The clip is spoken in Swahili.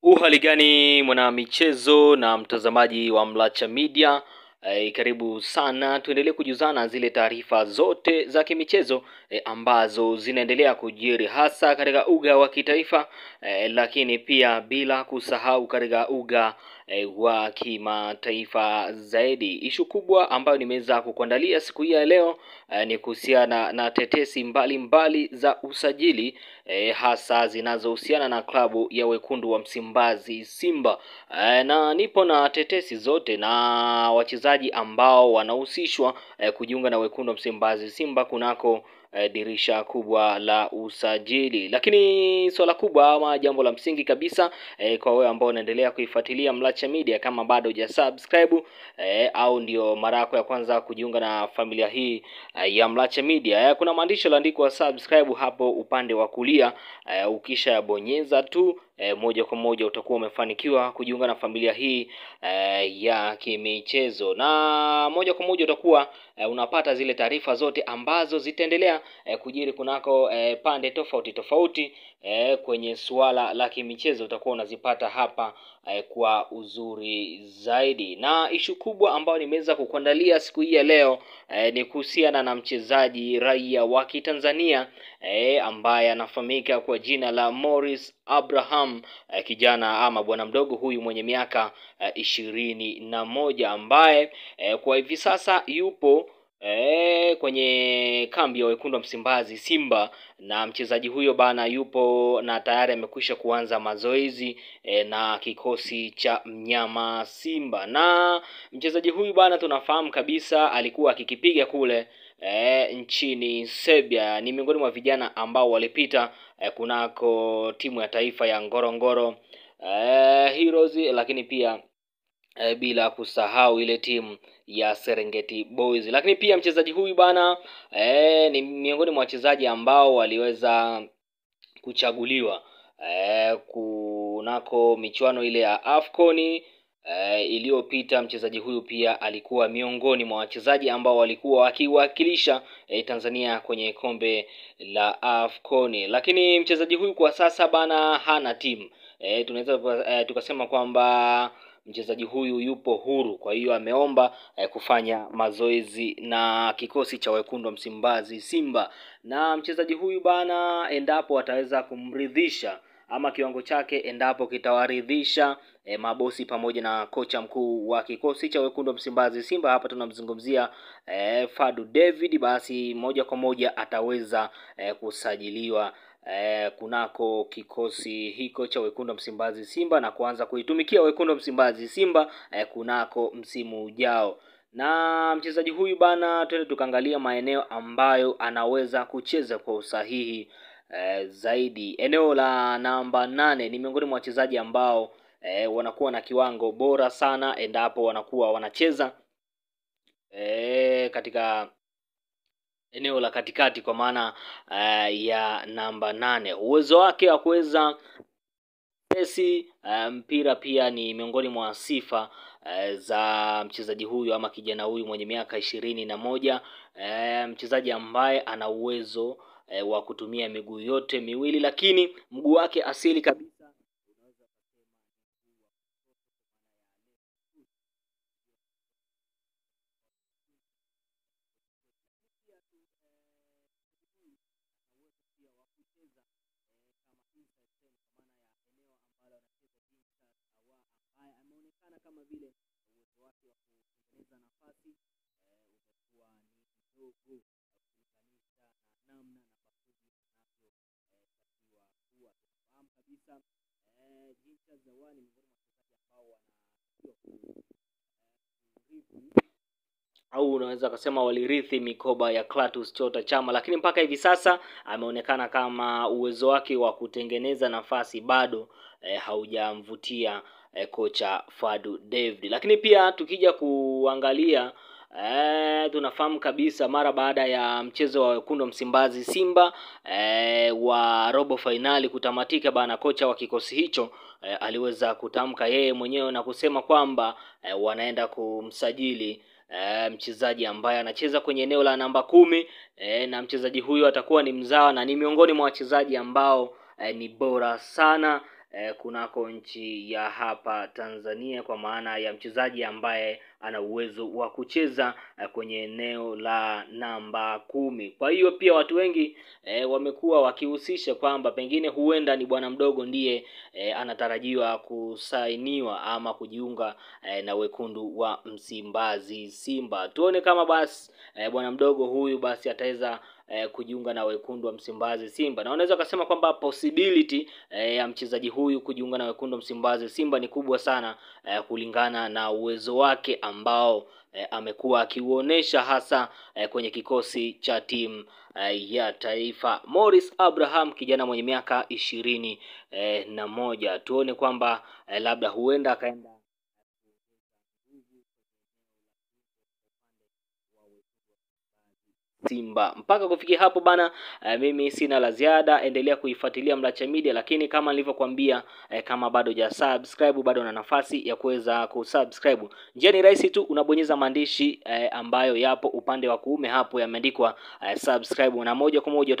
Hali gani mwana michezo na mtazamaji wa Mlacha Media. Karibu sana, tuendelee kujuzana zile taarifa zote za kimichezo ambazo zinaendelea kujiri hasa katika uga wa kitaifa, lakini pia bila kusahau katika uga wa kimataifa zaidi. Ishu kubwa ambayo nimeweza kukuandalia siku hii ya leo ni kuhusiana na tetesi mbalimbali za usajili hasa zinazohusiana na klabu ya wekundu wa Msimbazi Simba. Na nipo na tetesi zote na wachezaji ambao wanahusishwa kujiunga na wekundu wa Msimbazi Simba kunako dirisha kubwa la usajili. Lakini swala kubwa ama jambo la msingi kabisa kwa wewe ambao unaendelea kuifuatilia Mlacha Media, kama bado hujasubscribe au ndio mara yako ya kwanza kujiunga na familia hii ya Mlacha Media, kuna maandishi yaliyoandikwa subscribe hapo upande wa kulia. Ukisha yabonyeza tu moja kwa moja utakuwa umefanikiwa kujiunga na familia hii ya kimichezo, na moja kwa moja utakuwa unapata zile taarifa zote ambazo zitaendelea kujiri kunako pande tofauti tofauti kwenye suala la kimichezo. Utakuwa unazipata hapa kwa uzuri zaidi. Na ishu kubwa ambayo nimeweza kukuandalia siku hii ya leo ni kuhusiana na mchezaji raia wa Kitanzania ambaye anafahamika kwa jina la Morris Abraham, kijana ama bwana mdogo huyu mwenye miaka 21 ambaye kwa hivi sasa yupo kwenye kambi ya wekundu wa Msimbazi Simba. Na mchezaji huyo bana yupo na tayari amekwisha kuanza mazoezi na kikosi cha mnyama Simba. Na mchezaji huyu bana tunafahamu kabisa alikuwa akikipiga kule nchini Serbia. Ni miongoni mwa vijana ambao walipita kunako timu ya taifa ya Ngorongoro Heroes, lakini pia bila kusahau ile timu ya Serengeti Boys. Lakini pia mchezaji huyu bana ni miongoni mwa wachezaji ambao waliweza kuchaguliwa kunako michuano ile ya AFCON iliyopita. Mchezaji huyu pia alikuwa miongoni mwa wachezaji ambao walikuwa wakiwakilisha Tanzania kwenye kombe la AFCON. Lakini mchezaji huyu kwa sasa bana hana timu. Tunaweza tukasema kwamba mchezaji huyu yupo huru, kwa hiyo ameomba kufanya mazoezi na kikosi cha wekundu wa Msimbazi Simba. Na mchezaji huyu bana, endapo ataweza kumridhisha ama kiwango chake endapo kitawaridhisha mabosi pamoja na kocha mkuu wa kikosi cha wekundu wa Msimbazi Simba, hapa tunamzungumzia Fadu David, basi moja kwa moja ataweza kusajiliwa kunako kikosi hiko cha wekundu wa Msimbazi Simba na kuanza kuitumikia wekundu wa Msimbazi Simba kunako msimu ujao. Na mchezaji huyu bana, twende tukaangalia maeneo ambayo anaweza kucheza kwa usahihi zaidi. Eneo la namba 8 ni miongoni mwa wachezaji ambao wanakuwa na kiwango bora sana endapo wanakuwa wanacheza katika eneo la katikati, kwa maana ya namba 8. Uwezo wake wa kuweza mpira pia ni miongoni mwa sifa za mchezaji huyu ama kijana huyu mwenye miaka 21. Mchezaji ambaye ana uwezo wa kutumia miguu yote miwili, lakini mguu wake asili kabisa ameonekana kama vile uwezo wake wa kutengeneza nafasi utakuwa ni mdogo kulinganisha na namna na Bakudi anavyotakiwa kuwa. Tunafahamu kabisa jinsi ya Zawani ni miongoni mwa wachezaji ambao wanatakiwa kurithi au unaweza kusema walirithi mikoba ya Clatous Chota Chama, lakini mpaka hivi sasa ameonekana kama uwezo wake wa kutengeneza nafasi bado haujamvutia kocha Fadu David. Lakini pia tukija kuangalia tunafahamu kabisa mara baada ya mchezo wa wekundu wa Msimbazi Simba wa robo finali kutamatika bana, kocha wa kikosi hicho aliweza kutamka yeye mwenyewe na kusema kwamba wanaenda kumsajili mchezaji ambaye anacheza kwenye eneo la namba 10 na mchezaji huyo atakuwa ni mzawa na ni miongoni mwa wachezaji ambao ni bora sana kunako nchi ya hapa Tanzania, kwa maana ya mchezaji ambaye ana uwezo wa kucheza kwenye eneo la namba 10. Kwa hiyo pia watu wengi wamekuwa wakihusisha kwamba pengine huenda ni bwana mdogo ndiye anatarajiwa kusainiwa ama kujiunga na wekundu wa Msimbazi Simba. Tuone kama basi bwana mdogo huyu basi ataweza kujiunga na wekundu wa Msimbazi Simba, na unaweza kusema kwamba possibility ya mchezaji huyu kujiunga na wekundu wa Msimbazi Simba ni kubwa sana kulingana na uwezo wake ambao amekuwa akiuonesha hasa kwenye kikosi cha timu ya taifa. Morris Abraham, kijana mwenye miaka 21, tuone kwamba labda huenda akaenda Simba. Mpaka kufikia hapo bana, mimi sina la ziada. Endelea kuifuatilia Mlacha Media, lakini kama nilivyokuambia, kama bado hujasubscribe, bado una nafasi ya kuweza kusubscribe. Njia ni rahisi tu, unabonyeza maandishi ambayo yapo upande wa kuume hapo yameandikwa subscribe, na moja kwa moja